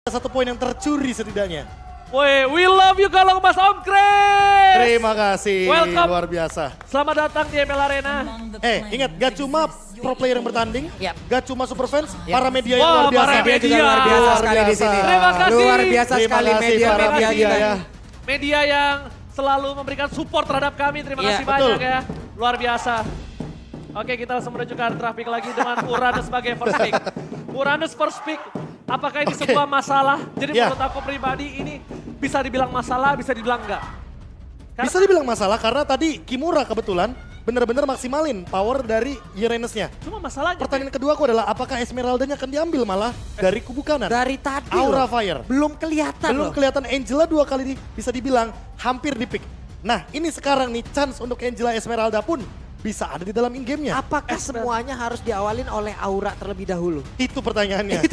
Satu poin yang tercuri setidaknya. Woi, we love you kalau Mas Om Chris. Terima kasih, Welcome. luar biasa. Selamat datang di ML Arena. Ingat, gak cuma pro player yang bertanding, Yap. gak cuma super fans, Yap. para media yang Wah, luar biasa. para Dia juga media. luar biasa Luar sekali di biasa. sini. Terima kasih. Luar biasa Terima sekali kasih media para media media kita. ya. Media yang selalu memberikan support terhadap kami. Terima Iya, kasih betul. banyak ya. Luar biasa. Oke, kita langsung menuju ke traffic lagi dengan Uranus sebagai first pick. Uranus first pick. Apakah ini sebuah masalah? Jadi Ya. menurut aku pribadi ini bisa dibilang masalah, bisa dibilang enggak. Bisa dibilang masalah karena tadi Kimura kebetulan benar-benar maksimalin power dari Uranus-nya. Cuma masalahnya. Pertanyaan kedua aku adalah apakah Esmeralda-nya akan diambil malah dari kubu kanan? Dari tadi Aura loh. Fire. Belum kelihatan Belum loh. kelihatan Angela dua kali bisa dibilang hampir di pick. Nah ini sekarang nih chance untuk Angela Esmeralda pun bisa ada di dalam in-game-nya. Apakah semuanya harus diawalin oleh Aura terlebih dahulu? Itu pertanyaannya.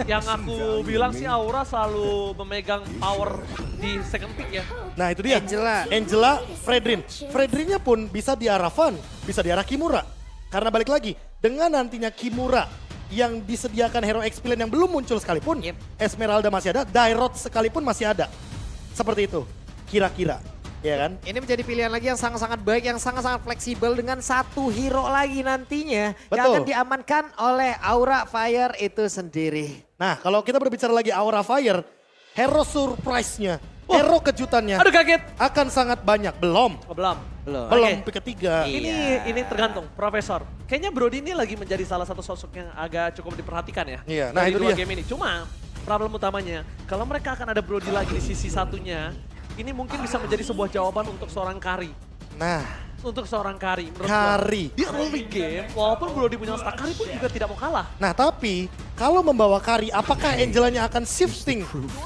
Yang aku bilang sih Aura selalu memegang power di second pick ya. Nah itu dia. Angela, Fredrin. Fredrinnya pun bisa di arah Van, bisa di arah Kimura. Karena balik lagi, dengan nantinya Kimura yang disediakan hero experience yang belum muncul sekalipun, Yep. Esmeralda masih ada, Dairot sekalipun masih ada. Seperti itu, kira-kira. Ya kan? Ini menjadi pilihan lagi yang sangat-sangat baik, yang sangat-sangat fleksibel dengan satu hero lagi nantinya. Yang Betul. akan diamankan oleh Aura Fire itu sendiri. Nah kalau kita berbicara lagi Aura Fire, hero surprise-nya, hero kejutannya Aduh kaget. akan sangat banyak. Belum, Oh, belum. belum Oke. pick ketiga. Iya. Ini tergantung, Profesor. Kayaknya Brody ini lagi menjadi salah satu sosok yang agak cukup diperhatikan ya. Iya, nah dari itu dua dia. game ini. Cuma problem utamanya, kalau mereka akan ada Brody lagi di sisi satunya, ini mungkin bisa menjadi sebuah jawaban untuk seorang Kari. Nah, Untuk seorang Kari. Menurut Kari. gua, di early game, walaupun Brody punya stack Kari pun juga tidak mau kalah. Nah tapi kalau membawa Kari, apakah Angelanya akan shifting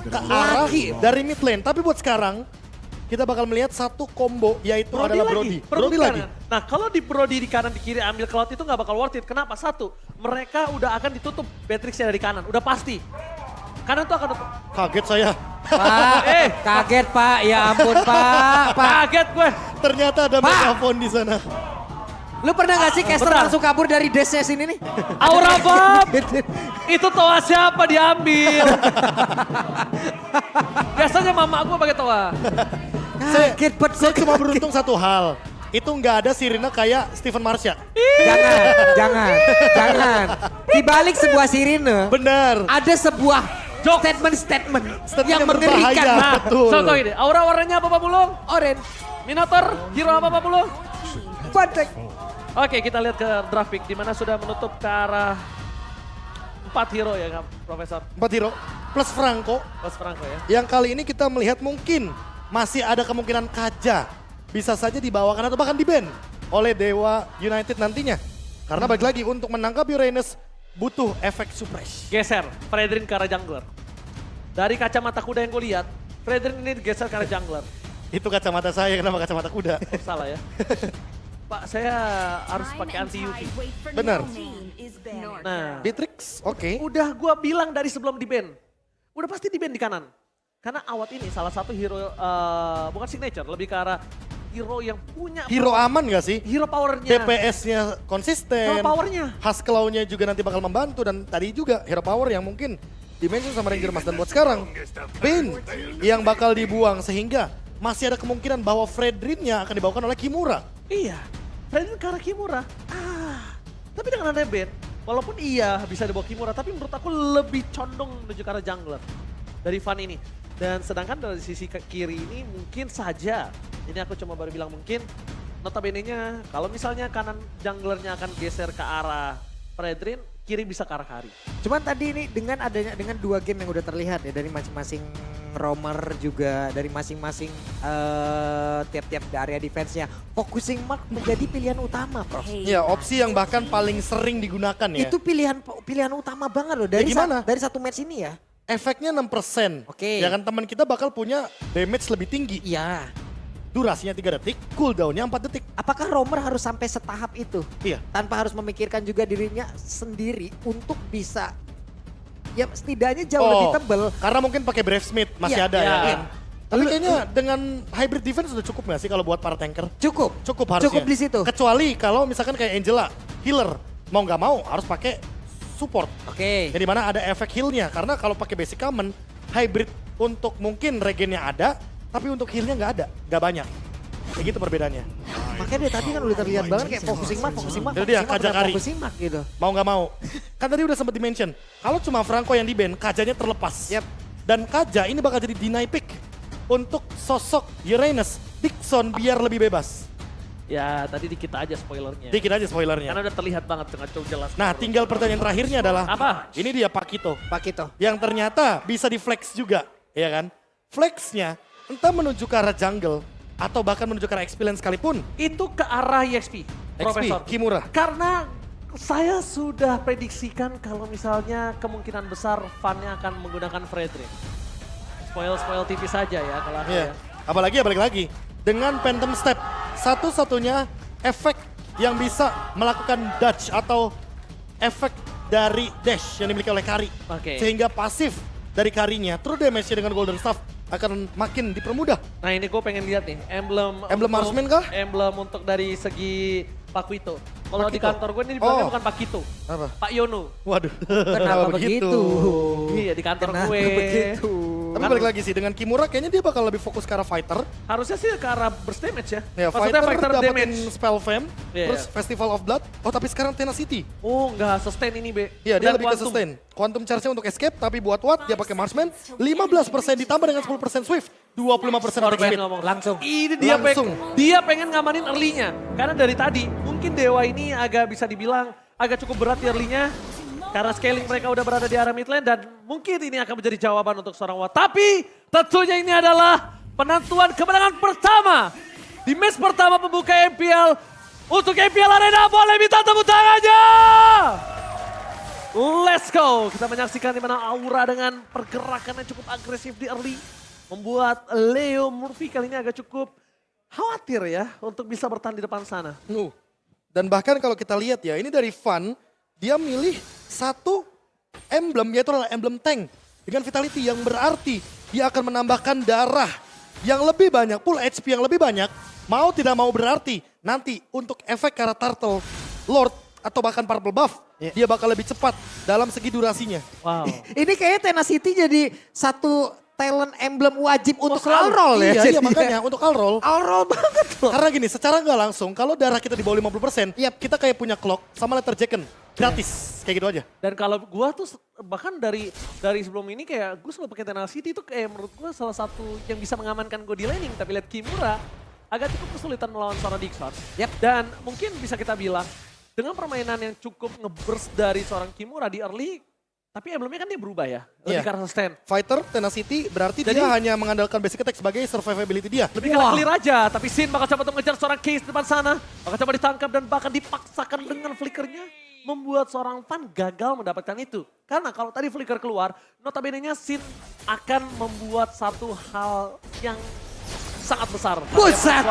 ke arah dari mid lane? Tapi buat sekarang, kita bakal melihat satu combo yaitu adalah Brody. Brody lagi. Nah kalau di Brody di kanan di kiri ambil Cloud itu nggak bakal worth it. Kenapa? Satu, mereka udah akan ditutup Beatrix-nya dari kanan. Udah pasti. Kanan tuh akan tutup. Kaget saya. Pak, kaget Pak, ya ampun Pak. Kaget gue. Ternyata ada Pak. megafon di sana. Lu pernah gak sih caster bentar. langsung kabur dari dashnya sini nih? Aura Bob. Itu toa siapa diambil? Biasanya mama gue pakai toa. Kaget bet. Saya cuma beruntung satu hal. Itu nggak ada sirine kayak Steven Marsha. Jangan. Di balik sebuah sirine, Benar. ada sebuah Jok. statement Statement yang yang berbahaya. mengerikan. Nah, Betul. contoh ini. Aura warnanya apa Pak Pulung? Orange, Minotaur, hero apa Pak Pulung? Fnatic. Oke, kita lihat ke draft pick di mana sudah menutup ke arah 4 hero ya, Kak, Profesor. 4 hero plus Franco. Mas Franco ya. Yang kali ini kita melihat mungkin masih ada kemungkinan Kaja bisa saja dibawakan atau bahkan di-ban oleh Dewa United nantinya. Karena balik lagi untuk menangkap Uranus butuh efek suppress. Geser, Fredrin ke arah jungler. Dari kacamata kuda yang gue lihat, Fredrin ini geser ke arah jungler. Itu kacamata saya, kenapa kacamata kuda? Oh, salah ya. Pak, saya harus pakai anti UV. Benar. Nah, Beatrix, oke. udah gue bilang dari sebelum di-ban. Udah pasti di-ban di kanan. Karena Awat ini salah satu hero, bukan signature, lebih ke arah hero yang punya Hero aman gak sih? hero powernya. DPS-nya konsisten. Hero powernya. Hasklaunya juga nanti bakal membantu dan tadi juga hero power yang mungkin dimention sama Ranger Mas dan buat sekarang Bane yang bakal dibuang sehingga masih ada kemungkinan bahwa Fredrin-nya akan dibawakan oleh Kimura. Iya, Fredrin ke arah Kimura. Tapi dengan ada ban, walaupun iya bisa dibawa Kimura, tapi menurut aku lebih condong menuju ke arah jungler dari Van ini. Dan sedangkan dari sisi kiri ini mungkin saja, ini aku cuma baru bilang mungkin, notabene-nya kalau misalnya kanan junglernya akan geser ke arah Fredrin, kiri bisa ke arah Kari. Cuman tadi ini dengan adanya dengan 2 game yang udah terlihat ya dari masing-masing roamer juga dari masing-masing tiap-tiap area defense-nya. Focusing mark menjadi pilihan utama, Prof. Ya, opsi yang bahkan paling sering digunakan ya. Itu pilihan utama banget loh dari gimana? dari satu match ini ya. Efeknya 6%. Oke. Ya kan teman kita bakal punya damage lebih tinggi. Iya. Durasinya 3 detik, cooldown-nya 4 detik. Apakah roamer harus sampai setahap itu? Iya. Tanpa harus memikirkan juga dirinya sendiri untuk bisa ya setidaknya jauh lebih tebel. Karena mungkin pakai Brave Smith masih Iya, ada ya. iya. kan? Tapi kayaknya dengan hybrid defense sudah cukup gak sih kalau buat para tanker? Cukup. Cukup harusnya. Cukup di situ. Kecuali kalau misalkan kayak Angela, healer, mau nggak mau harus pakai support. Oke. Yang dimana ada efek heal-nya. Karena kalau pakai basic common, hybrid untuk mungkin regennya ada, tapi untuk heal-nya nggak ada, nggak banyak. Kayak gitu perbedaannya. Makanya dari tadi kan udah terlihat banget kayak focusing mark Jadi dia Kaja Kari. focusing mark gitu. Mau nggak mau. Kan tadi udah sempat di-mention, kalau cuma Franco yang di-ban, Kajanya terlepas. Yap. Dan Kaja ini bakal jadi deny pick untuk sosok Uranus, Dixon biar lebih bebas. Ya tadi dikit aja spoilernya. Dikit aja spoilernya. Karena udah terlihat banget dengan cukup jelas. Nah, tinggal pertanyaan terakhirnya adalah, Apa? ini dia Pakito. Pak Kito. Yang ternyata bisa di flex juga, ya kan? Flexnya entah menuju ke arah jungle atau bahkan menuju ke arah experience sekalipun. Itu ke arah EXP, Profesor. Kimura. Karena saya sudah prediksikan kalau misalnya kemungkinan besar Van-nya akan menggunakan Fredrin. Spoil tipis saja ya kalau aku Iya. ya. Apalagi balik lagi dengan Phantom Step, satu-satunya efek yang bisa melakukan dodge atau efek dari dash yang dimiliki oleh Kari. Oke. Sehingga pasif dari Karinya, true damage-nya dengan Golden Staff akan makin dipermudah. Nah ini gue pengen lihat nih, emblem Emblem untuk- marksman kah? Emblem untuk dari segi Pak Quito. Kalau di Quito. kantor gue ini dibilangnya Oh. bukan Pak Quito, Apa? Pak Yono. Waduh, Kenapa begitu? Iya di kantor Kenapa gue. begitu? Tapi balik lagi sih, dengan Kimura kayaknya dia bakal lebih fokus ke arah fighter. Harusnya sih ke arah burst damage ya. Ya, Maksudnya fighter dapetin damage. spell fam, Iya, terus iya. Festival of Blood. Oh tapi sekarang Tenacity. Oh enggak, sustain ini Be. Iya, dia Dan lebih ke Quantum. sustain. Quantum charge-nya untuk escape, tapi buat what? Dia pakai marksman. 15% ditambah dengan 10% swift. 25% attack Korban speed. ngomong. Langsung. Ini dia Langsung. dia pengen ngamanin early-nya. Karena dari tadi mungkin Dewa ini agak bisa dibilang agak cukup berat di early-nya. Karena scaling mereka udah berada di arah mid lane dan mungkin ini akan menjadi jawaban untuk seorang Watt. Tapi tentunya ini adalah penentuan kemenangan pertama. Di match pertama pembuka MPL. Untuk MPL Arena boleh minta tepuk tangannya. Let's go. Kita menyaksikan di mana Aura dengan pergerakan yang cukup agresif di early. Membuat Leo Murphy kali ini agak cukup khawatir ya untuk bisa bertahan di depan sana. Dan bahkan kalau kita lihat ya, ini dari Van, dia milih satu emblem, yaitu adalah emblem tank. Dengan vitality yang berarti dia akan menambahkan darah yang lebih banyak, full HP yang lebih banyak. Mau tidak mau berarti nanti untuk efek karena Turtle, Lord, atau bahkan Purple Buff, dia bakal lebih cepat dalam segi durasinya. Wow. Ini kayaknya Tenacity jadi satu talent emblem wajib untuk selalu. all-roll ya. Iya, Jadi makanya untuk all-roll. all-roll banget loh. Karena gini, secara nggak langsung, kalau darah kita di bawah 50%, Yap. kita kayak punya clock sama letter Jacken. Gratis, kayak gitu aja. Dan kalau gua tuh bahkan dari sebelum ini kayak gue selalu pakai Tenacity itu kayak menurut gua salah satu yang bisa mengamankan gue di laning. Tapi lihat Kimura agak cukup kesulitan melawan seorang Dixon. Yap. Dan mungkin bisa kita bilang dengan permainan yang cukup ngeburst dari seorang Kimura di early, tapi emblemnya kan dia berubah ya, lebih Iya. ke arah sustain. Fighter, Tenacity, berarti Jadi- dia hanya mengandalkan basic attack sebagai survivability dia. Lebih ke arah clear aja, tapi Sin bakal coba untuk mengejar seorang Case di depan sana. Bakal coba ditangkap dan bahkan dipaksakan dengan flickernya. Membuat seorang Van gagal mendapatkan itu. Karena kalau tadi flicker keluar, notabene-nya Sin akan membuat satu hal yang sangat besar. Buset!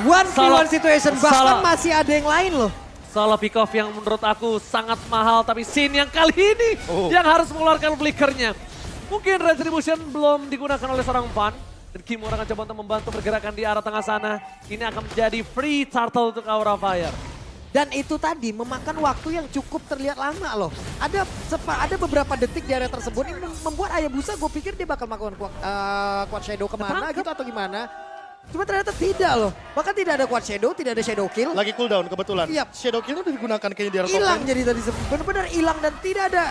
One v Salah- one situation, bahkan salah. masih ada yang lain loh. Solo pick off yang menurut aku sangat mahal, tapi Sin yang kali ini yang harus mengeluarkan flickernya. Mungkin Retribution belum digunakan oleh seorang Van. Dan Kimura akan coba untuk membantu pergerakan di arah tengah sana. Ini akan menjadi free turtle untuk Aura Fire. Dan itu tadi memakan waktu yang cukup terlihat lama loh. Ada beberapa detik di area tersebut ini membuat Hayabusa gue pikir dia bakal melakukan quad shadow kemana Ketangkep. gitu atau gimana. Cuma ternyata tidak loh. Bahkan tidak ada quad shadow, tidak ada shadow kill. Lagi cooldown kebetulan. Iya. Shadow kill udah digunakan kayaknya di arah top Hilang lane. jadi tadi benar-benar hilang dan tidak ada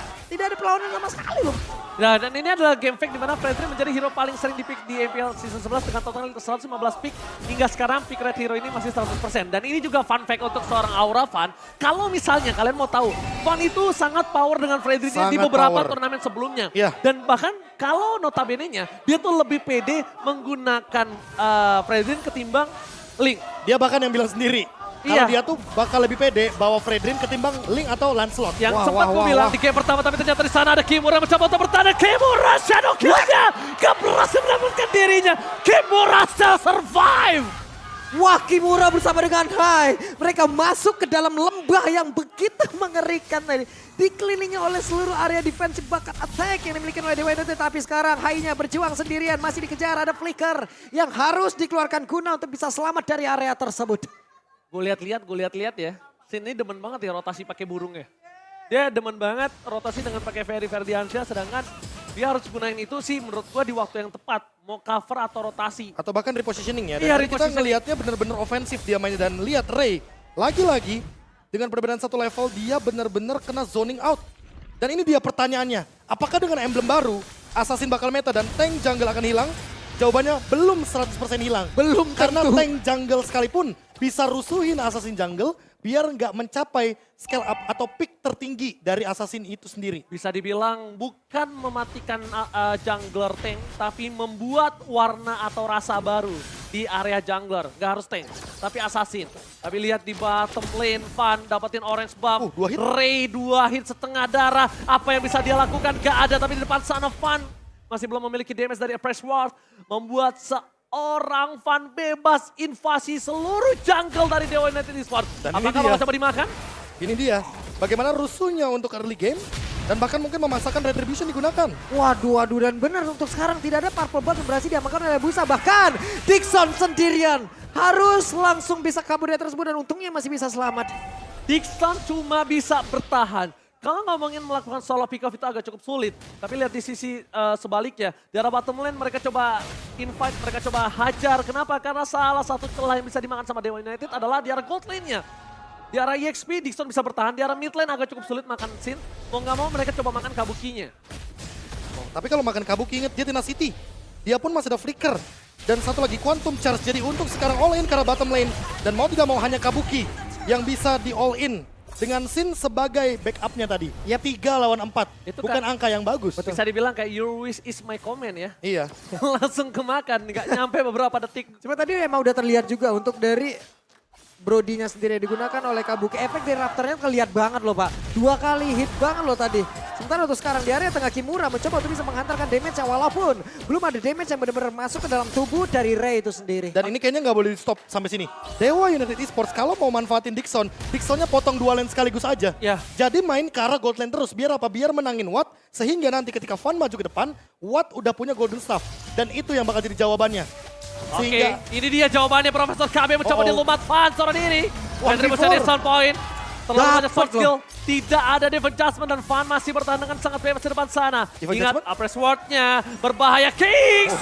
perlawanan sama sekali loh. Nah, dan ini adalah game fake di mana Fredrin menjadi hero paling sering dipick di MPL Season 11 dengan total 115 pick. Hingga sekarang pick rate hero ini masih 100%. Dan ini juga fun fact untuk seorang Aura Van. Kalau misalnya kalian mau tahu, Van itu sangat power dengan Fredrin di Sangat beberapa power. turnamen sebelumnya. Iya. Dan bahkan kalau notabene-nya, dia tuh lebih pede menggunakan Fredrin ketimbang Link. Dia bahkan yang bilang sendiri. Kalau Iya. dia tuh bakal lebih pede bawa Fredrin ketimbang Link atau Lancelot. Yang Wah, sempat wah, gue wah, bilang wah. di game pertama, tapi ternyata di sana ada Kimura mencoba untuk bertahan. Kimura shadow kill-nya gak berhasil mendapatkan dirinya. Kimura still survive. Wah, Kimura bersama dengan Hai. Mereka masuk ke dalam lembah yang begitu mengerikan tadi. Dikelilingi oleh seluruh area defensive bakat attack yang dimiliki oleh Dewa United. Tapi sekarang Hai-nya berjuang sendirian. Masih dikejar, ada flicker yang harus dikeluarkan guna untuk bisa selamat dari area tersebut. Gue lihat-lihat ya. Sini demen banget ya rotasi pakai burung ya. Dia demen banget rotasi dengan pakai Ferdiansyah, sedangkan dia harus gunain itu sih menurut gua di waktu yang tepat. Mau cover atau rotasi. Atau bahkan repositioning ya. Dan Iya, tadi kita repositioning. ngelihatnya bener-bener ofensif dia mainnya. Dan lihat Ray, lagi-lagi dengan perbedaan satu level dia bener-bener kena zoning out. Dan ini dia pertanyaannya, apakah dengan emblem baru, Assassin bakal meta dan tank jungle akan hilang? Jawabannya belum 100% hilang. Belum Karena tentu. tank jungle sekalipun bisa rusuhin Assassin jungle biar nggak mencapai scale up atau peak tertinggi dari Assassin itu sendiri. Bisa dibilang bukan mematikan jungler tank, tapi membuat warna atau rasa baru di area jungler. Gak harus tank, tapi assassin. Tapi lihat di bottom lane, Van dapetin orange buff. 2 hit. Ray 2 hit setengah darah. Apa yang bisa dia lakukan? Gak ada, tapi di depan sana Van masih belum memiliki damage dari Press Ward. Membuat seorang Van bebas invasi seluruh jungle dari Dewa United Esports. Dan ini Apakah dia. bakal coba dimakan? Ini dia, bagaimana rusuhnya untuk early game dan bahkan mungkin memasakkan retribution digunakan. Waduh, dan benar untuk sekarang tidak ada purple buff yang berhasil diamankan oleh Busa. Bahkan Dixon sendirian harus langsung bisa kabur dari tersebut dan untungnya masih bisa selamat. Dixon cuma bisa bertahan. Kalau ngomongin melakukan solo pick off itu agak cukup sulit. Tapi lihat di sisi sebaliknya. Di arah bottom lane mereka coba invite, mereka coba hajar. Kenapa? Karena salah satu celah yang bisa dimakan sama Dewa United adalah di arah gold lane-nya. Di arah EXP, Dixon bisa bertahan. Di arah mid lane agak cukup sulit makan Sin. Mau nggak mau mereka coba makan Kabukinya. Tapi kalau makan Kabuki inget dia Tenacity. Dia pun masih ada flicker. Dan satu lagi Quantum Charge. Jadi untuk sekarang all in ke arah bottom lane. Dan mau tidak mau hanya Kabuki yang bisa di all in. Dengan Sin sebagai backupnya tadi. Ya 3 lawan 4. Itu Bukan kan- angka yang bagus. Bisa dibilang kayak your wish is my command ya. Iya. Langsung kemakan, nggak nyampe beberapa detik. Cuma tadi emang udah terlihat juga untuk dari Brodinya sendiri yang digunakan oleh Kabuki. Efek dari Raptornya kelihatan banget loh Pak. 2 kali hit banget loh tadi. Sementara untuk sekarang di area tengah Kimura mencoba untuk bisa menghantarkan damage walaupun belum ada damage yang benar-benar masuk ke dalam tubuh dari Ray itu sendiri. Dan ini kayaknya nggak boleh di stop sampai sini. Dewa United Esports kalau mau manfaatin Dixon, Dixonnya potong 2 lane sekaligus aja. Ya. Jadi main ke arah gold lane terus. Biar apa? Biar menangin Watt. Sehingga nanti ketika Van maju ke depan, Watt udah punya golden staff. Dan itu yang bakal jadi jawabannya. Oke, ini dia jawabannya Profesor KB mencoba dilumat Van seorang diri. One Retribution before. di sound point. Terlalu banyak Dapet sword loh. skill. Tidak ada defense adjustment dan Van masih bertahan dengan sangat bebas di depan sana. Defense Ingat, adjustment? Apres Ward-nya berbahaya. Kings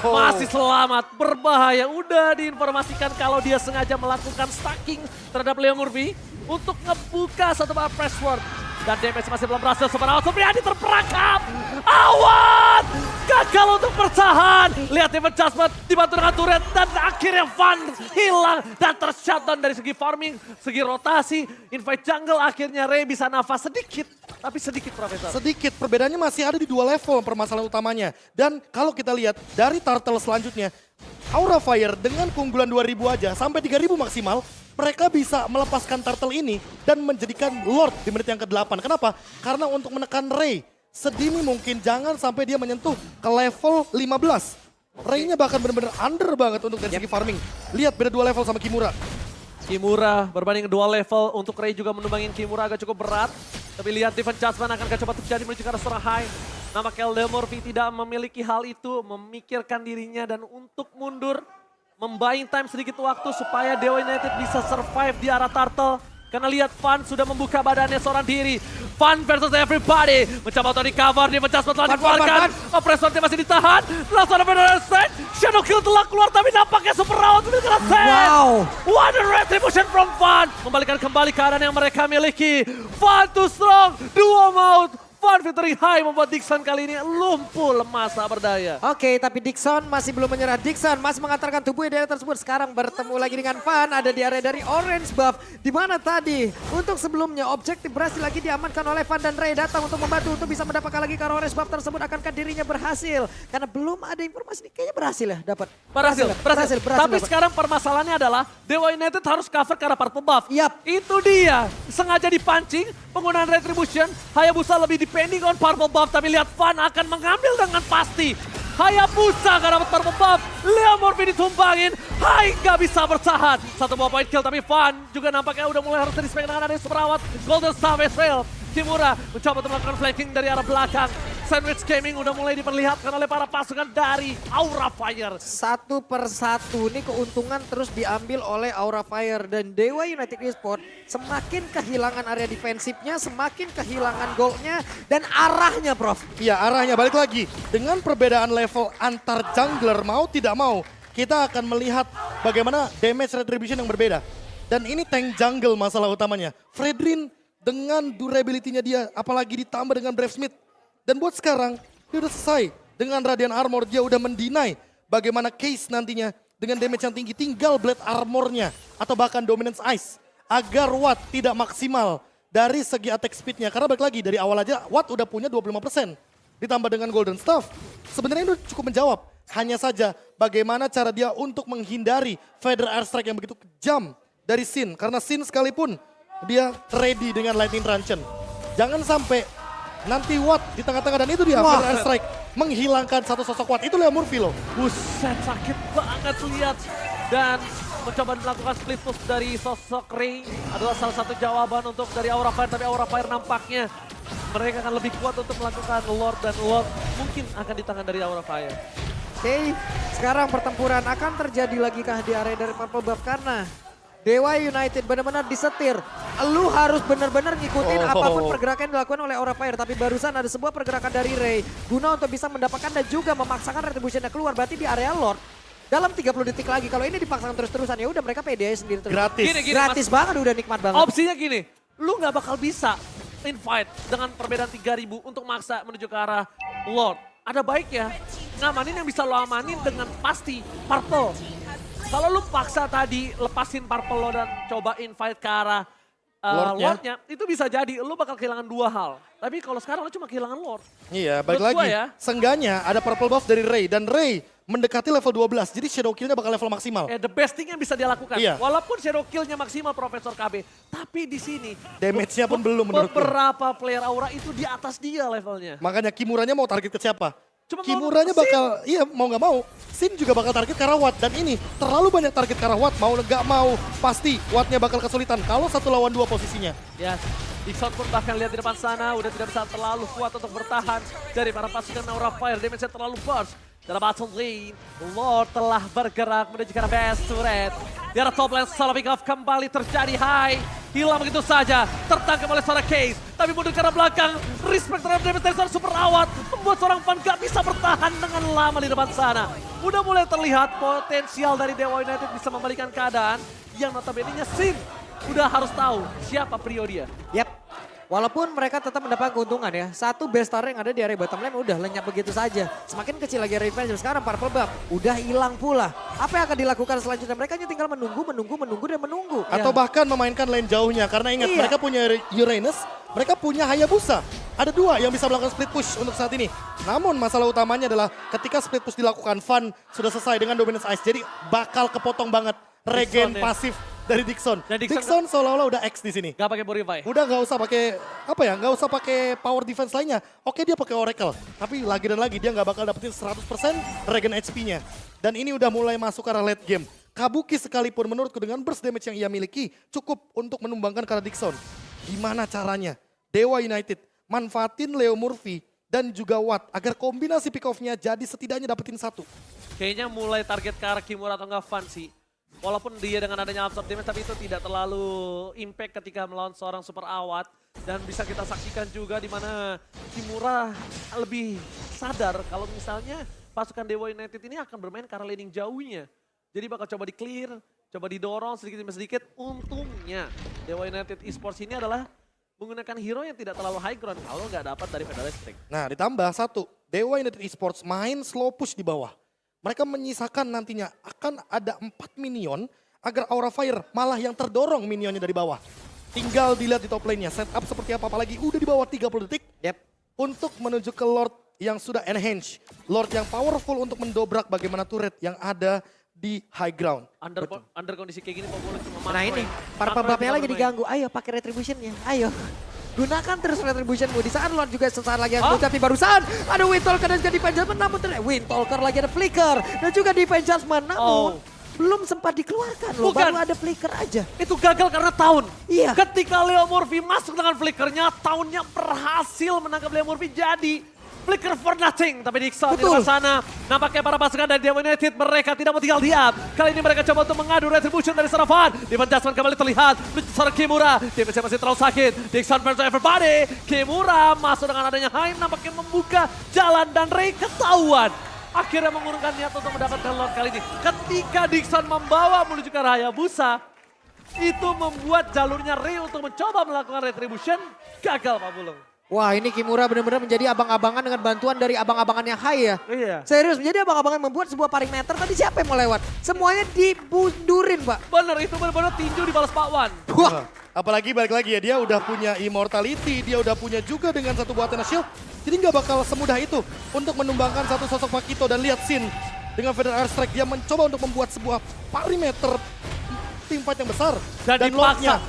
masih selamat. Berbahaya. Udah diinformasikan kalau dia sengaja melakukan stacking terhadap Leo Murphy untuk ngebuka satu Apres Ward. Dan damage masih belum berhasil. Sebenarnya Supriyadi terperangkap. Awan! Gagal untuk bertahan. Lihat defense adjustment dibantu dengan turret. Dan akhirnya Van hilang. Dan tershutdown dari segi farming, segi rotasi. Invite jungle akhirnya Ray bisa nafas sedikit. Tapi sedikit Profesor. Sedikit, perbedaannya masih ada di 2 level permasalahan utamanya. Dan kalau kita lihat dari turtle selanjutnya, Aura Fire dengan keunggulan 2000 aja sampai 3000 maksimal, mereka bisa melepaskan turtle ini dan menjadikan Lord di menit yang ke-8. Kenapa? Karena untuk menekan Ray, sedini mungkin jangan sampai dia menyentuh ke level 15. Ray-nya bahkan benar-benar under banget untuk dari segi farming. Lihat beda 2 level sama Kimura. Kimura berbanding 2 level untuk Ray juga menumbangin Kimura agak cukup berat. Tapi lihat defense judgment akan coba terjadi menuju ke arah seorang high. Nampaknya Leo Murphy tidak memiliki hal itu, memikirkan dirinya dan untuk mundur. Membuying time sedikit waktu supaya Dewa United bisa survive di arah turtle. Karena lihat Van sudah membuka badannya seorang diri. Van versus everybody. Mencoba untuk di-cover, dia mencoba telah dikeluarkan. Oppresor masih ditahan. Langsung ada benar set. Shadow Kill telah keluar tapi nampaknya super round untuk kena set. Wow. What a retribution from Van. Membalikan kembali keadaan yang mereka miliki. Van too strong. Duo maut. Van featuring high membuat Dixon kali ini lumpuh lemas tak berdaya. Oke, tapi Dixon masih belum menyerah. Dixon masih mengantarkan tubuhnya di area tersebut. Sekarang bertemu lagi dengan Van. Ada di area dari orange buff. Di mana tadi untuk sebelumnya objektif berhasil lagi diamankan oleh Van dan Ray datang untuk membantu untuk bisa mendapatkan lagi karena orange buff tersebut. Akankah dirinya berhasil? Karena belum ada informasi ini. Kayaknya berhasil ya dapat. Berhasil. Tapi dapat. sekarang permasalahannya adalah Dewa United harus cover karena purple buff. Yap. Itu dia. Sengaja dipancing. Penggunaan retribution. Hayabusa lebih depending on purple buff. Tapi lihat Van akan mengambil dengan pasti. Hayabusa karena purple buff. Leo Murphy ditumbangin. Hai gak bisa bertahan. Satu buah point kill. Tapi Van juga nampaknya udah mulai harus dispek dengan adanya semerawat. Golden Staff as well. Kimura mencoba untuk melakukan flanking dari arah belakang. Sandwich Gaming udah mulai diperlihatkan oleh para pasukan dari Aura Fire. Satu persatu nih keuntungan terus diambil oleh Aura Fire dan Dewa United Esports semakin kehilangan area defensifnya, semakin kehilangan goalnya dan arahnya Prof. Iya, arahnya balik lagi. Dengan perbedaan level antar jungler mau tidak mau, kita akan melihat bagaimana damage retribution yang berbeda. Dan ini tank jungle masalah utamanya. Fredrin dengan durability-nya dia, apalagi ditambah dengan Brave Smith. Dan buat sekarang, dia udah selesai. Dengan Radiant Armor, dia udah mendinai bagaimana case nantinya dengan damage yang tinggi. Tinggal Blade Armor-nya atau bahkan Dominance Ice. Agar Watt tidak maksimal dari segi attack speed-nya. Karena balik lagi, dari awal aja Watt udah punya 25%. Ditambah dengan Golden Staff. Sebenarnya itu cukup menjawab. Hanya saja bagaimana cara dia untuk menghindari Feather Airstrike yang begitu kejam dari Sin. Karena Sin sekalipun dia ready dengan Lightning Truncheon. Jangan sampai nanti Watt di tengah-tengah dan itu dia Feather Airstrike menghilangkan satu sosok Watt. Itu Leo Murphy loh. Buset, sakit banget lihat. Dan mencoba melakukan split push dari sosok Ray adalah salah satu jawaban untuk dari Aura Fire. Tapi Aura Fire nampaknya mereka akan lebih kuat untuk melakukan Lord dan Lord mungkin akan di tangan dari Aura Fire. Oke, sekarang pertempuran akan terjadi lagi kah di area dari Purple Buff karena Dewa United benar-benar disetir. Lu harus benar-benar ngikutin apapun pergerakan yang dilakukan oleh Aura Fire. Tapi barusan ada sebuah pergerakan dari Ray guna untuk bisa mendapatkan dan juga memaksakan retributionnya keluar. Berarti di area Lord dalam 30 detik lagi. Kalau ini dipaksakan terus-terusan ya udah mereka pede aja sendiri terus. Gratis. Gini, Gratis banget, udah nikmat banget. Opsinya gini, lu nggak bakal bisa invite dengan perbedaan 3.000 untuk maksa menuju ke arah Lord. Ada baiknya ngamanin yang bisa lo amanin dengan pasti Purple. Kalau lu paksa tadi lepasin Purple lo dan coba invite ke arah Lordnya, itu bisa jadi lu bakal kehilangan dua hal. Tapi kalau sekarang lu cuma kehilangan Lord. Iya, balik Menurut lagi. gua ya. Seenggaknya ada purple buff dari Ray. Dan Ray mendekati level 12. Jadi shadow kill-nya bakal level maksimal. The best thing yang bisa dia lakukan. Iya. Walaupun shadow kill-nya maksimal Profesor KB. Tapi di sini Damage-nya pun belum menurutku. beberapa player Aura itu di atas dia levelnya. Makanya Kimuranya mau target ke siapa? Cuma Kimuranya mau bakal, iya mau nggak mau. Sin juga bakal target ke arah Watt. Dan ini terlalu banyak target ke arah Watt. Mau nggak mau, pasti Wattnya bakal kesulitan. Kalau 1 lawan 2 posisinya. Ya, Dixon pun bahkan lihat di depan sana udah tidak bisa terlalu kuat untuk bertahan dari para pasukan Aura Fire. Damage-nya terlalu burst. Dalam bottom lane, Lord telah bergerak menuju ke arah best turret. Di arah top lane, Solovikov kembali terjadi high. Hilang begitu saja, tertangkap oleh seorang Case. Tapi mundur ke arah belakang, respect terhadap damage dari seorang super awat. Membuat seorang Fan gak bisa bertahan dengan lama di depan sana. Udah mulai terlihat potensial dari Dewa United bisa membalikan keadaan. Yang notabene-nya Sin udah harus tahu siapa prio dia. Yap. Walaupun mereka tetap mendapat keuntungan ya. Satu best star yang ada di area bottom lane udah lenyap begitu saja. Semakin kecil lagi area defense. Sekarang Purple Buff udah hilang pula. Apa yang akan dilakukan selanjutnya? Mereka hanya tinggal menunggu dan menunggu. Atau bahkan memainkan lane jauhnya. Karena ingat mereka punya Uranus, mereka punya Hayabusa. Ada 2 yang bisa melakukan split push untuk saat ini. Namun masalah utamanya adalah ketika split push dilakukan, Fan sudah selesai dengan Dominance Ice. Jadi bakal kepotong banget regen Dixon, ya. pasif dari Dixon. Dan Dixon seolah-olah udah X di sini. Gak pakai Borify. Udah nggak usah pakai nggak usah pakai power defense lainnya. Oke dia pakai Oracle, tapi lagi dan lagi dia nggak bakal dapetin 100% regen HP-nya. Dan ini udah mulai masuk ke arah late game. Kabuki sekalipun menurutku dengan burst damage yang ia miliki cukup untuk menumbangkan ke arah Dixon. Gimana caranya? Dewa United manfaatin Leo Murphy dan juga Watt agar kombinasi pick off-nya jadi setidaknya dapetin 1. Kayaknya mulai target ke arah Kimura atau enggak Fan sih. Walaupun dia dengan adanya absorb damage tapi itu tidak terlalu impact ketika melawan seorang super awat. Dan bisa kita saksikan juga di mana Kimura lebih sadar kalau misalnya pasukan Dewa United ini akan bermain ke arah laning jauhnya. Jadi bakal coba di-clear, coba didorong sedikit demi sedikit. Untungnya Dewa United Esports ini adalah menggunakan hero yang tidak terlalu high ground kalau nggak dapat dari Federalistic. Nah ditambah 1, Dewa United Esports main slow push di bawah. Mereka menyisakan nantinya akan ada 4 minion agar Aura Fire malah yang terdorong minionnya dari bawah. Tinggal dilihat di top lane-nya, setup seperti apa, apalagi udah di bawah 30 detik. Untuk menuju ke Lord yang sudah enhance. Lord yang powerful untuk mendobrak bagaimana turret yang ada di high ground. Under kondisi kayak gini Popolo cuma Nah ini, Purple Buff-nya lagi diganggu. Ayo pakai retribution-nya, ayo. Gunakan terus retributionmu. Di saat Lord juga sesaat lagi yang tapi barusan ada Windtalker dan juga Defense Judgment. Namun Windtalker lagi ada Flicker dan juga Defense Judgment. Namun belum sempat dikeluarkan loh. Baru ada Flicker aja. Itu gagal karena Taun. Iya. Ketika Leo Murphy masuk dengan Flickernya, Taunnya berhasil menangkap Leo Murphy. Jadi Flicker for nothing. Tapi Dixon di Betul. depan sana. Nampaknya para pasukan dari Dewa United mereka tidak mau tinggal diam. Kali ini mereka coba untuk mengadu retribution dari Saravan. Defense Jasmine kembali terlihat. Seorang Kimura. Defense masih terlalu sakit. Dixon versus everybody. Kimura masuk dengan adanya Haim. Nampaknya membuka jalan dan Ray ketahuan. Akhirnya mengurungkan niat untuk mendapatkan Lord kali ini. Ketika Dixon membawa menuju ke Hayabusa. Itu membuat jalurnya Ray untuk mencoba melakukan retribution. Gagal Pak Bulung. Wah ini Kimura benar-benar menjadi abang-abangan dengan bantuan dari abang-abangannya Hai ya. Iya. Serius menjadi abang-abangan membuat sebuah perimeter. Tadi siapa yang mau lewat? Semuanya dibundurin Pak. Bener, itu bener-bener tinju dibalas Pak Wan. Wah. Apalagi balik lagi ya, dia udah punya immortality, dia udah punya juga dengan satu buah Athena Shield. Jadi nggak bakal semudah itu untuk menumbangkan satu sosok Pakito. Dan lihat Sin dengan Feather Airstrike, dia mencoba untuk membuat sebuah perimeter teamfight yang besar. Dan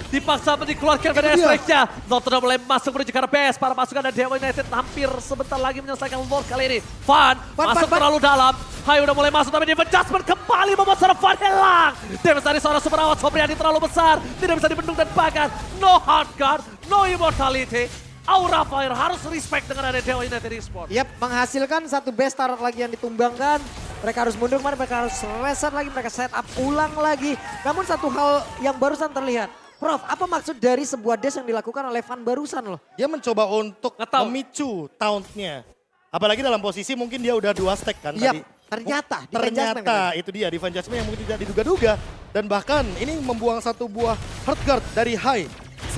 dipaksa dikeluarkan dari strike-nya. Lord sudah mulai masuk menuju ke arah base. Para pasukan dari Dewa United hampir sebentar lagi menyelesaikan Lord kali ini. Fan masuk terlalu dalam. Hai udah mulai masuk tapi Defense Jasmine kembali membuat seorang Fan hilang. Defense dari seorang super awat Sobriani terlalu besar. Tidak bisa dibendung dan bahkan no hard guard, no immortality. Aura Fire harus respect dengan ada Dewa United Esports. Yap, menghasilkan satu base turret lagi yang ditumbangkan. Mereka harus mundur kemarin, mereka harus reset lagi, mereka set up ulang lagi. Namun satu hal yang barusan terlihat. Prof, apa maksud dari sebuah dash yang dilakukan oleh Van barusan loh? Dia mencoba untuk Ngetau. memicu tauntnya. Apalagi dalam posisi mungkin dia udah 2 stack kan Yap, tadi. ternyata. Ternyata itu dia Divine Judgment yang mungkin tidak diduga-duga. Dan bahkan ini membuang satu buah Heart Guard dari Hai.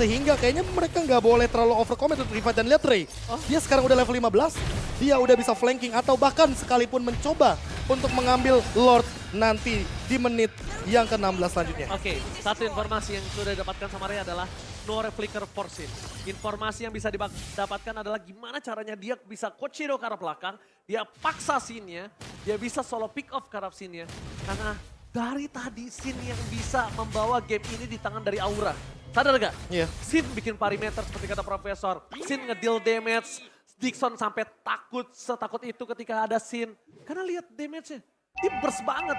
Sehingga kayaknya mereka nggak boleh terlalu overcommit untuk revive dan lihat Ray. Dia sekarang udah level 15, dia udah bisa flanking atau bahkan sekalipun mencoba untuk mengambil Lord nanti di menit yang ke-16 selanjutnya. Oke, satu informasi yang sudah didapatkan sama Ray adalah no flicker force it. Informasi yang bisa didapatkan adalah gimana caranya dia bisa Kochido ke arah belakang, dia paksa scene-nya, dia bisa solo pick off ke arah scene-nya. Karena dari tadi scene yang bisa membawa game ini di tangan dari Aura. Sadar gak? Iya. Sin bikin perimeter seperti kata Profesor. Sin ngedeal damage. Dixon sampai takut, setakut itu ketika ada Sin. Karena lihat damage-nya. Dia burst banget.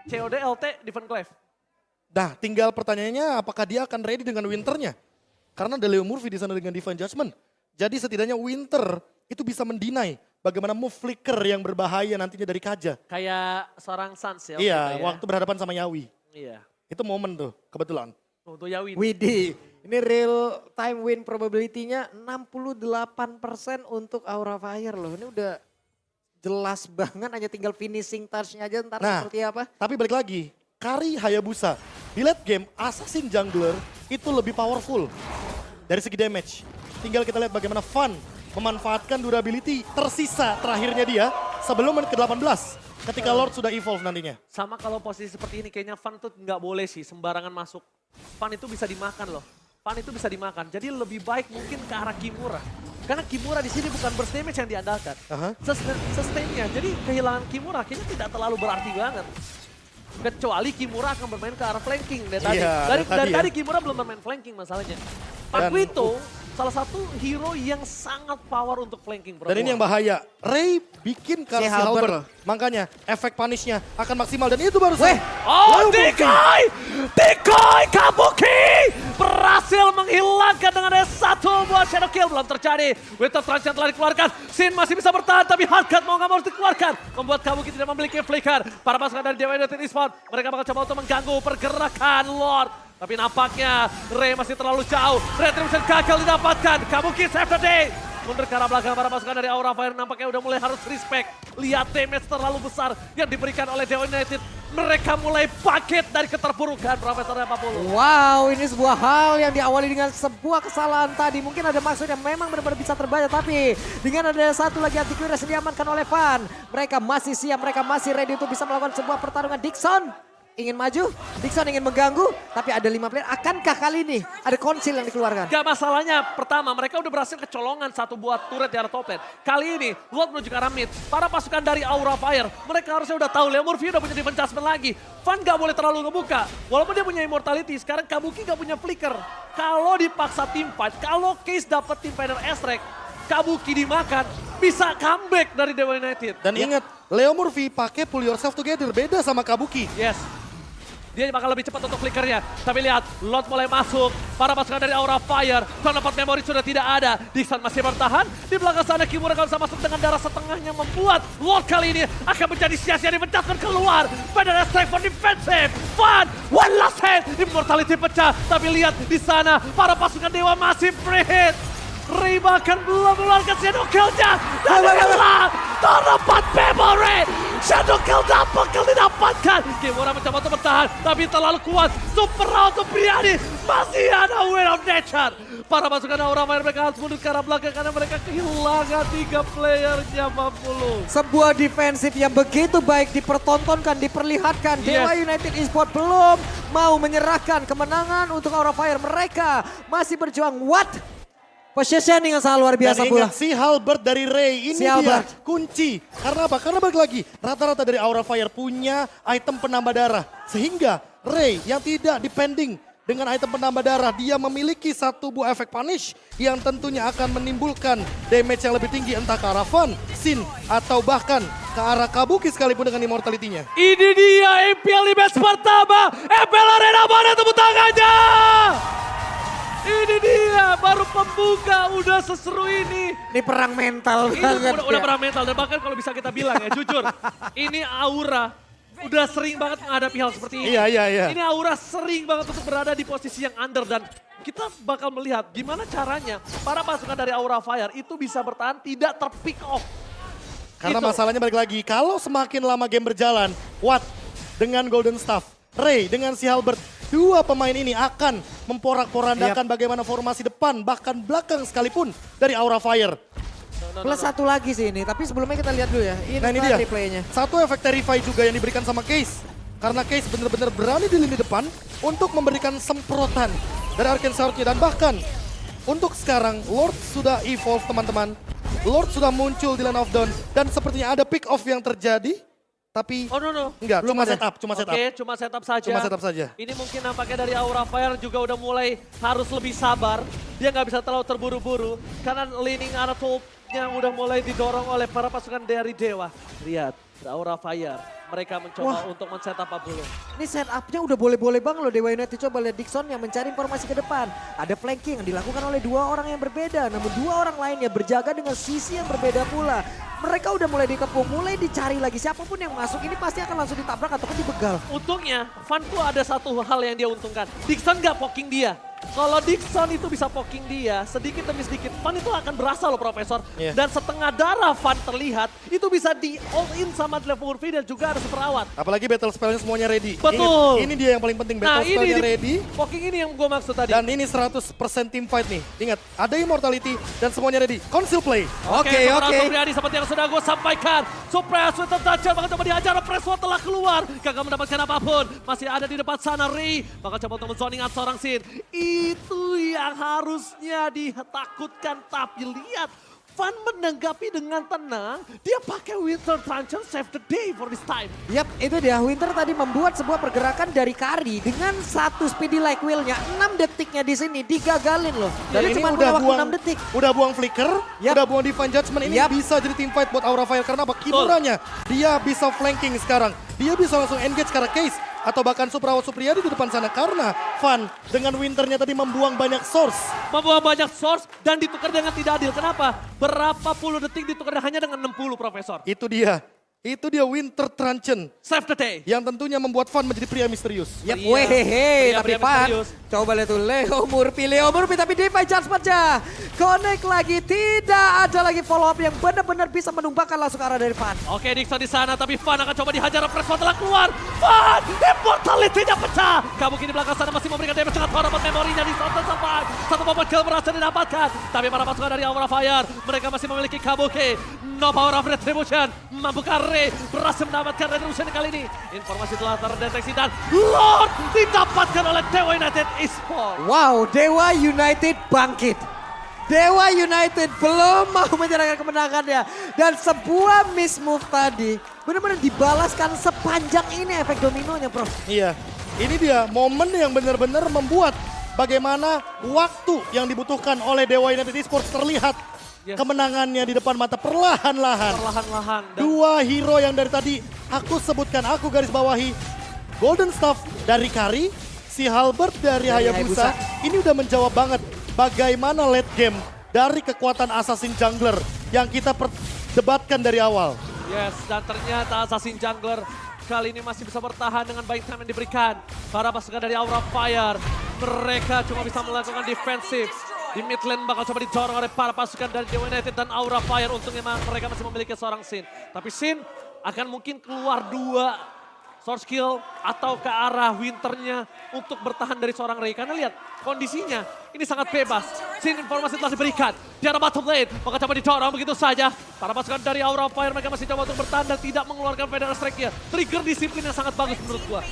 COD, LT, Defend Clef. Nah, tinggal pertanyaannya apakah dia akan ready dengan Winternya? Karena ada Leo Murphy di sana dengan Divine Judgment. Jadi setidaknya Winter itu bisa mendinai bagaimana move flicker yang berbahaya nantinya dari Kaja. Kayak seorang Sans ya. Iya, waktu itu ya. waktu berhadapan sama Yawi. Iya. Itu momen tuh, kebetulan. Untuk Yawi. Widih, ini real time win probability-nya 68% untuk Aura Fire loh. Ini udah jelas banget, hanya tinggal finishing touch-nya aja ntar Nah, seperti apa. Tapi balik lagi, Kari Hayabusa di late game Assassin Jungler itu lebih powerful dari segi damage. Tinggal kita lihat bagaimana Fan memanfaatkan durability tersisa terakhirnya dia sebelum menit ke-18 ketika Lord sudah evolve nantinya. Sama kalau posisi seperti ini kayaknya Fan tuh nggak boleh sih sembarangan masuk. Fan itu bisa dimakan loh. Fan itu bisa dimakan. Jadi lebih baik mungkin ke arah Kimura. Karena Kimura di sini bukan burst damage yang diandalkan. Sustain-nya. Jadi kehilangan Kimura kayaknya tidak terlalu berarti banget. Kecuali Kimura akan bermain ke arah flanking dari tadi. Iya, dari tadi ya. tadi Kimura belum bermain flanking masalahnya. Pakuito salah satu hero yang sangat power untuk flanking. Bro. Dan ini yang bahaya. Ray bikin Karsi Halberd. Halberd. Makanya efek punishnya akan maksimal dan itu baru Oh, Decoy Kabuki berhasil menghilangkan dengan ada satu buah shadow kill. Belum terjadi. Winter Trance yang telah dikeluarkan. Sin masih bisa bertahan tapi Hardcut mau nggak mau harus dikeluarkan. Membuat Kabuki tidak memiliki flicker. Para pasukan dari Dewa United Esports, mereka bakal coba untuk mengganggu pergerakan Lord. Tapi nampaknya Ray masih terlalu jauh. Retribution gagal didapatkan. Kabuki save the day. Mundur ke arah belakang para pasukan dari Aura Fire nampaknya udah mulai harus respect. Lihat damage terlalu besar yang diberikan oleh Dewa United. Mereka mulai paket dari keterpurukan Profesor Apapulu. Wow, ini sebuah hal yang diawali dengan sebuah kesalahan tadi. Mungkin ada maksud yang memang benar-benar bisa terbaca. Tapi dengan ada satu lagi anti-clearance yang diamankan oleh Van. Mereka masih siap, mereka masih ready untuk bisa melakukan sebuah pertarungan. Dixon ingin maju, Dixon ingin mengganggu, tapi ada 5 player. Akankah kali ini ada konsil yang dikeluarkan? Gak masalahnya, pertama mereka udah berhasil kecolongan satu buah turret di arah top lane. Kali ini, Lord menuju ke arah mid. Para pasukan dari Aura Fire, mereka harusnya udah tahu Leo Murphy udah punya defense adjustment lagi. Van gak boleh terlalu ngebuka. Walaupun dia punya immortality, sekarang Kabuki gak punya flicker. Kalau dipaksa teamfight, kalau Case dapat teamfight dan S-Rek, Kabuki dimakan, bisa comeback dari Dewa United. Dan ingat, Leo Murphy pakai pull yourself together, beda sama Kabuki. Yes. Dia bakal lebih cepat untuk flickernya. Tapi lihat, Lord mulai masuk. Para pasukan dari Aura Fire. Pendapat memori sudah tidak ada. Dixon masih bertahan. Di belakang sana Kimura kalau bisa masuk dengan darah setengahnya. Membuat Lord kali ini akan menjadi sia-sia dipecahkan keluar. Padahal strike for defensive. Fun, one last hit. Immortality pecah. Tapi lihat di sana, para pasukan Dewa masih free hit. Ray bahkan belum mengeluarkan Shadow Kill-nya. Dan hilang terdapat memory. Shadow Kill dapat didapatkan. Kimura mencoba untuk bertahan, tapi terlalu kuat. Super Round Supriyadi masih ada Will of Nature. Para pasukan Aura Fire mereka harus mundur ke arah belakang karena mereka kehilangan 3 playernya Mamulu. Sebuah defensif yang begitu baik dipertontonkan, diperlihatkan. Dewa United Esports belum mau menyerahkan kemenangan untuk Aura Fire. Mereka masih berjuang. What? Positioning yang sangat luar biasa Dan pula. ingat si Halberd dari Ray, ini Si dia Halberd. kunci. Karena apa? Karena balik lagi, rata-rata dari Aura Fire punya item penambah darah. Sehingga Ray yang tidak depending dengan item penambah darah, dia memiliki satu buah efek punish yang tentunya akan menimbulkan damage yang lebih tinggi entah ke arah Van, Sin, atau bahkan ke arah Kabuki sekalipun dengan immortality-nya. Ini dia MPL di match pertama. MPL Arena, mana tepuk tangannya? Ini dia, baru pembuka udah seseru ini. Ini perang mental Ini banget. udah ya. perang mental dan bahkan kalau bisa kita bilang ya jujur. Ini Aura udah sering banget menghadapi hal seperti ini. Iya. Ini Aura sering banget untuk berada di posisi yang under dan kita bakal melihat gimana caranya para pasukan dari Aura Fire itu bisa bertahan tidak terpick off. Karena Gitu. masalahnya balik lagi, kalau semakin lama game berjalan, Watt dengan Golden Staff, Ray dengan si Halberd, dua pemain ini akan memporak-porandakan bagaimana formasi depan, bahkan belakang sekalipun dari Aura Fire. Plus satu lagi sih ini, tapi sebelumnya kita lihat dulu ya. Nah ini dia, replaynya. satu efek Terrify juga yang diberikan sama Case. Karena Case benar-benar berani di lini depan untuk memberikan semprotan dari Arcane Sword-nya. Dan bahkan untuk sekarang Lord sudah evolve teman-teman. Lord sudah muncul di Land of Dawn dan sepertinya ada pick off yang terjadi. Tapi Oh no. enggak, Belum cuma ada. setup, cuma setup. Oke, cuma setup saja. Cuma setup saja. Ini mungkin nampaknya dari Aura Fire juga udah mulai harus lebih sabar. Dia nggak bisa terlalu terburu-buru karena leaning arah top-nya udah mulai didorong oleh para pasukan dari Dewa. Lihat, Aura Fire. Mereka mencoba untuk men-setup Pablo. Ini setupnya udah boleh-boleh banget loh Dewa United. Coba lihat Dixon yang mencari informasi ke depan. Ada flanking yang dilakukan oleh dua orang yang berbeda. Namun dua orang lainnya berjaga dengan sisi yang berbeda pula. Mereka udah mulai dikepung, mulai dicari lagi. Siapapun yang masuk ini pasti akan langsung ditabrak ataupun dibegal. Untungnya, Van tuh ada satu hal yang dia untungkan. Dixon nggak poking dia. Kalau Dixon itu bisa poking dia, sedikit demi sedikit, Van itu akan berasa loh Profesor. Iya. Dan setengah darah Van terlihat, itu bisa di all in sama Level Murphy dan juga ada super awat. Apalagi battle spellnya semuanya ready. Betul. Ini dia yang paling penting, Nah battle spellnya ini ready. poking ini yang gue maksud tadi. Dan ini 100% team fight nih. Ingat, ada immortality dan semuanya ready. Conceal play. Oke. Supriyadi seperti yang sudah gue sampaikan. Supres with the toucher, bakal coba dihajar. Preswa telah keluar. Gagal mendapatkan apapun. Masih ada di depan sana Ray. Bakal coba untuk men-zoning out seorang Sin. Itu yang harusnya ditakutkan. Tapi lihat, Van menanggapi dengan tenang. Dia pakai Winter Truncheon save the day for this time. Yap, itu dia. Winter tadi membuat sebuah pergerakan dari Kari dengan satu speedy like wheel-nya. 6 detiknya di sini digagalin loh. Dan Jadi ini cuma udah punya waktu buang 6 detik. Udah buang flicker, Yap. udah buang divine judgment. Ini Yap. bisa jadi team fight buat Aura Fire karena apa? Kimuranya dia bisa flanking sekarang. Dia bisa langsung engage karena Case atau bahkan Suprawat Supriyadi di depan sana karena Van dengan Winternya tadi membuang banyak source. Membawa banyak source dan ditukar dengan tidak adil. Kenapa? Berapa puluh detik ditukar hanya dengan 60 Profesor. Itu dia Winter Truncheon Save the day. yang tentunya membuat Van menjadi pria misterius. Yap, Pria- wehehe, tapi pria Van. misterius. Coba lihat tuh Leo Murphy tapi Divine Judgment-nya. Connect lagi, tidak ada lagi follow up yang benar-benar bisa menumbangkan langsung arah dari Van. Oke, Dixon di sana, tapi Van akan coba dihajar. Preswa telah keluar. Van, immortality-nya pecah. Kamu kini belakang sana masih memberikan damage dengan dapat memorinya di sampai. Satu momen kill berhasil didapatkan. Tapi para pasukan dari Aura Fire, mereka masih memiliki Kabuki. No power of retribution. Mampukah Ray berhasil mendapatkan retribution kali ini. Informasi telah terdeteksi dan Lord didapatkan oleh Dewa United Esports. Wow, Dewa United bangkit. Dewa United belum mau menyerahkan kemenangannya. Dan sebuah miss move tadi benar-benar dibalaskan sepanjang ini efek dominonya, Prof. Iya, ini dia momen yang benar-benar membuat bagaimana waktu yang dibutuhkan oleh Dewa United Esports terlihat. Yes. Kemenangannya di depan mata perlahan-lahan. Perlahan-lahan. Dan Dua hero yang dari tadi aku sebutkan, aku garis bawahi. Golden Staff dari Kari, si Halberd dari Hayabusa. Ini udah menjawab banget bagaimana late game dari kekuatan Assassin Jungler yang kita perdebatkan dari awal. Yes, dan ternyata Assassin Jungler kali ini masih bisa bertahan dengan baik time yang diberikan. Para pasukan dari Aura Fire, mereka cuma bisa melakukan defensif. Di mid lane bakal coba didorong oleh para pasukan dari Dewa United dan Aura Fire. Untungnya mereka masih memiliki seorang Sin. Tapi Sin akan mungkin keluar dua source kill atau ke arah Winternya untuk bertahan dari seorang Ray. Karena lihat kondisinya ini sangat bebas. Sin informasi telah diberikan. Di arah bottom lane bakal coba didorong begitu saja. Para pasukan dari Aura Fire mereka masih coba untuk bertahan dan tidak mengeluarkan Federal Strike-nya. Trigger disiplin yang sangat bagus menurut gua.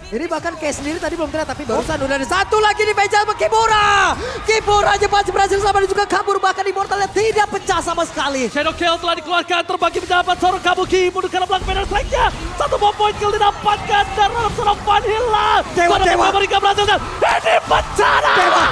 Jadi bahkan Case sendiri tadi belum terlihat, tapi barusan udah ada satu lagi di meja sama Kimura. Kimura aja masih berhasil sama dan juga kabur, bahkan Immortalnya tidak pecah sama sekali. Shadow Kill telah dikeluarkan, terbagi mendapat seorang Kabuki. Mundur karena belakang Federal Strike-nya. Satu bom point kill didapatkan dan dalam seorang Van hilang. Dewa. Mereka berhasil dan ini bencana. Dewa.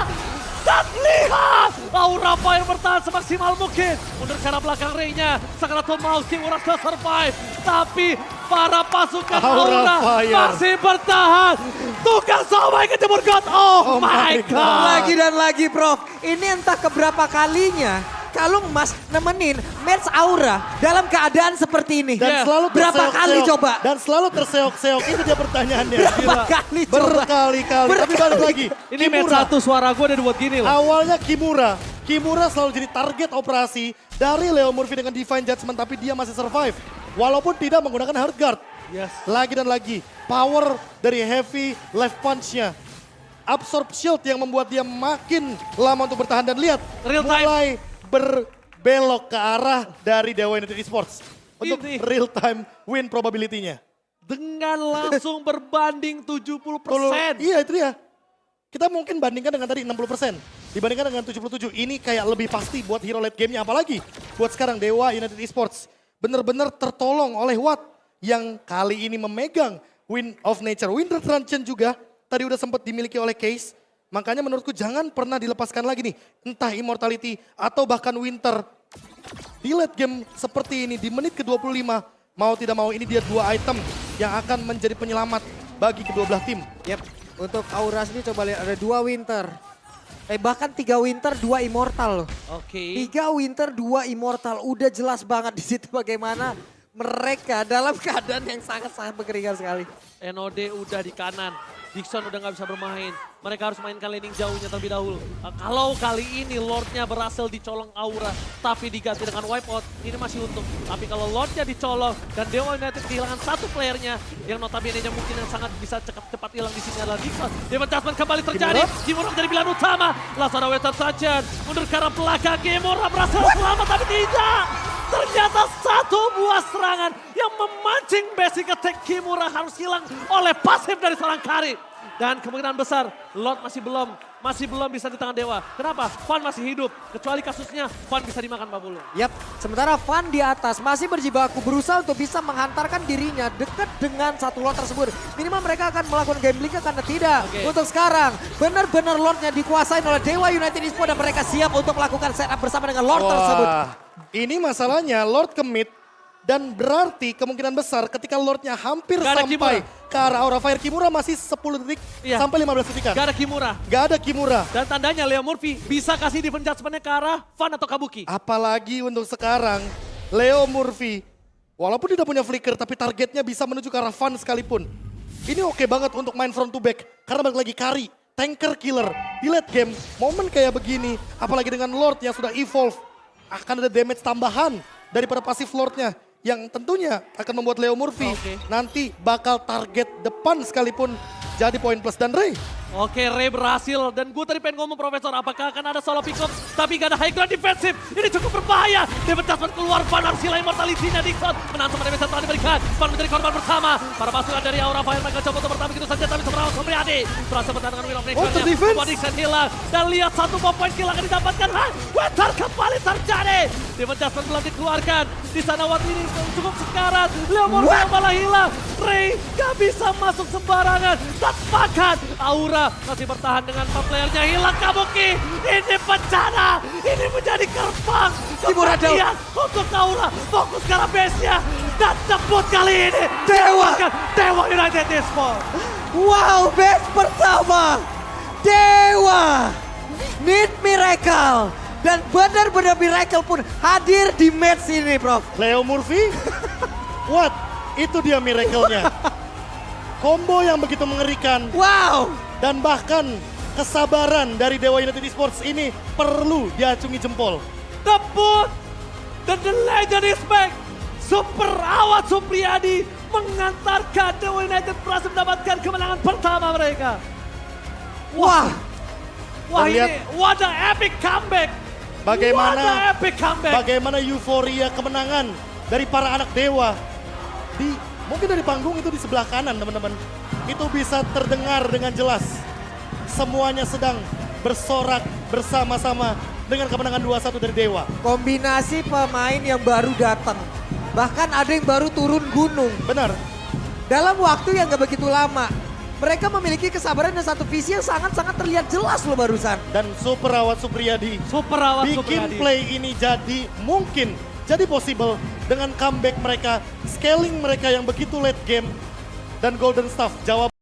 Dan lihat, Aura Fire bertahan semaksimal mungkin. Mundur ke arah belakang Ray-nya. Sangat mau Kimura sudah survive. Tapi para pasukan Aura Aura Fire masih bertahan. Tukang somai kecebur God. Oh my God. Lagi dan lagi, Prof. Ini entah keberapa kalinya Kalung Mas nemenin match Aura dalam keadaan seperti ini. Dan selalu Berapa terseok-seok. kali coba? Dan selalu terseok-seok, itu dia pertanyaannya. Berapa kali coba? Berkali-kali, tapi balik lagi. Ini match satu suara gue udah dibuat gini loh. Awalnya Kimura selalu jadi target operasi dari Leo Murphy dengan Divine Judgment, tapi dia masih survive. Walaupun tidak menggunakan Hard Guard. Yes. Lagi dan lagi, power dari heavy left punch-nya. Absorb shield yang membuat dia makin lama untuk bertahan. Dan lihat, Real time. mulai berbelok ke arah dari Dewa United Esports. Untuk Ini. real time win probability-nya. Dengan langsung berbanding 70%. Iya itu dia. Kita mungkin bandingkan dengan tadi 60%. Dibandingkan dengan 77. Ini kayak lebih pasti buat hero late game-nya. Apalagi buat sekarang Dewa United Esports. Benar-benar tertolong oleh Watt. Yang kali ini memegang Wind of Nature. Winter Truncheon juga tadi udah sempat dimiliki oleh Case. Makanya menurutku jangan pernah dilepaskan lagi nih. Entah Immortality atau bahkan Winter. Di late game seperti ini di menit ke-25. Mau tidak mau ini dia dua item yang akan menjadi penyelamat bagi kedua belah tim. Yap, untuk Aura sendiri coba lihat ada 2 Winter. Bahkan 3 Winter, 2 Immortal loh. Oke. 3 Winter, 2 Immortal. Udah jelas banget di situ bagaimana mereka dalam keadaan yang sangat-sangat mengerikan sekali. NOD udah di kanan. Dixon udah nggak bisa bermain. Mereka harus mainkan laning jauhnya terlebih dahulu. Kalau kali ini Lordnya berhasil dicolong Aura, tapi diganti dengan wipeout, ini masih untung. Tapi kalau Lordnya dicolong dan Dewa United kehilangan satu playernya, yang notabene-nya mungkin yang sangat bisa cepat hilang di sini adalah Dixon. Devon Jasmine kembali terjadi. Kimura menjadi pilihan utama. Langsung ada Winter Truncheon. Mundur ke arah belakang. Kimura berhasil selamat tapi tidak. Ternyata satu buah serangan yang memancing basic attack Kimura harus hilang oleh pasif dari seorang Kari. Dan kemungkinan besar Lord masih belum bisa di tangan Dewa. Kenapa? Van masih hidup. Kecuali kasusnya Van bisa dimakan Pak Bulu. Yap, sementara Van di atas masih berjibaku berusaha untuk bisa menghantarkan dirinya dekat dengan satu Lord tersebut. Minimal mereka akan melakukan gamblingnya karena tidak. Oke. Untuk sekarang benar-benar Lordnya dikuasai oleh Dewa United Esports dan mereka siap untuk melakukan setup bersama dengan Lord tersebut. Ini masalahnya Lord commit dan berarti kemungkinan besar ketika Lordnya hampir Gak ada sampai Kimura. ke arah Aura Fire, Kimura masih 10 detik Iya. sampai 15 detikan. Gak ada Kimura. Gak ada Kimura. Dan tandanya Leo Murphy bisa kasih defense judgment-nya ke arah Van atau Kabuki. Apalagi untuk sekarang Leo Murphy, walaupun tidak punya flicker tapi targetnya bisa menuju ke arah Van sekalipun. Ini oke banget untuk main front to back karena balik lagi Kari, tanker killer di late game. Momen kayak begini, apalagi dengan Lord yang sudah evolve, akan ada damage tambahan daripada pasif Lordnya. Yang tentunya akan membuat Leo Murphy nanti bakal target depan sekalipun jadi poin plus. Dan Ray. Oke, Ray berhasil. Dan gue tadi pengen ngomong Profesor, apakah akan ada solo pick up tapi gak ada high ground defensive. Ini cukup berbahaya. Devon Jasmine keluar, Van harus hilang immortality-nya. Dixon menahan sama damage yang telah diberikan. Van menjadi korban bersama. Para pasukan dari Aura Fire mereka coba untuk bertahan begitu saja, tapi seberapa Somriadi berhasil bertahan dengan Will of Nature-nya. defense. Dixon hilang. Dan lihat satu bom point kill akan didapatkan. Winter kembali terjadi. Devon Jasmine belum dikeluarkan. Di sana Watt ini cukup sekarat. Leo Murphy malah hilang. Ray gak bisa masuk sembarangan. Tepakan. Aura masih bertahan dengan 4 playernya. Hilang Kabuki. Ini bencana. Ini menjadi gerbang. Kimura down. Kemudian untuk Aura. Fokus ke arah base-nya. Dan jemput kali ini. Dewa. Dewa United Esports. Wow, match pertama. Dewa. Need Miracle. Dan benar-benar Miracle pun hadir di match ini, Prof. Leo Murphy, what? Itu dia miracle-nya. Combo yang begitu mengerikan Wow. dan bahkan kesabaran dari Dewa United Esports ini perlu diacungi jempol. The Boot dan The Legend is back. Super Awad Supriyadi mengantarkan Dewa United berhasil mendapatkan kemenangan pertama mereka. Wah. Wah Dan lihat- ini, what a epic comeback. What a Bagaimana epic comeback. bagaimana euforia kemenangan dari para anak Dewa. Mungkin dari panggung itu di sebelah kanan teman-teman. Itu bisa terdengar dengan jelas. Semuanya sedang bersorak bersama-sama dengan kemenangan 2-1 dari Dewa. Kombinasi pemain yang baru datang. Bahkan ada yang baru turun gunung. Benar. Dalam waktu yang gak begitu lama. Mereka memiliki kesabaran dan satu visi yang sangat-sangat terlihat jelas loh barusan. Dan Super Awad Supriyadi Super Awad bikin Supriyadi. play ini jadi possible dengan comeback mereka, scaling mereka yang begitu late game, dan Golden Staff jawab